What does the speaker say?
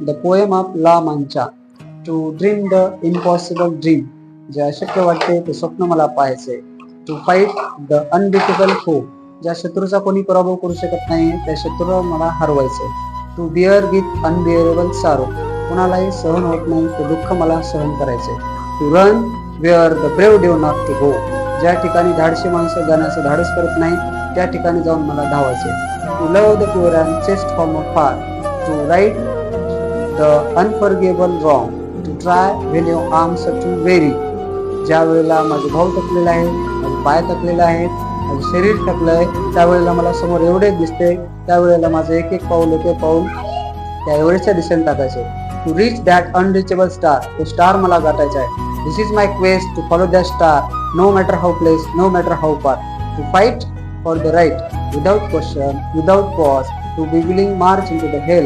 The poem of La Mancha. To dream the impossible dream. जे अशक्य वाटते ते स्वप्न मला पाहायचे. टू फाईट द अनबिटेबल फो. ज्या शत्रूचा कोणी पराभव करू शकत नाही त्या शत्रूला मला हरवायचे. टू बिअर विथ अनबिअरेबल सारो. कोणालाही सहन होत नाही ते दुःख मला सहन करायचे. To run where the brave do not to go. ज्या ठिकाणी धाडशी माणसं जाण्याचं धाडस करत नाही त्या ठिकाणी जाऊन मला धावायचे. To love the pure and chaste from far. To right the unforgettable wrong. To try when your arms are too weary. ज्या वेळेला माझे भाऊ थकलेला आहे, माझे पाय थकलेले आहेत, माझे शरीर थकलंय, त्यावेळेला मला समोर एवढे दिसते, त्यावेळेला माझं एक एक पाऊल त्या एवढ्याच्या दिशेने टाकायचे. To reach that unreachable star. तो स्टार मला गाठायचा आहे. This is my quest to follow that star, no matter how place, no matter how far. To fight for the right without question, without pause. To be willing march into the Hale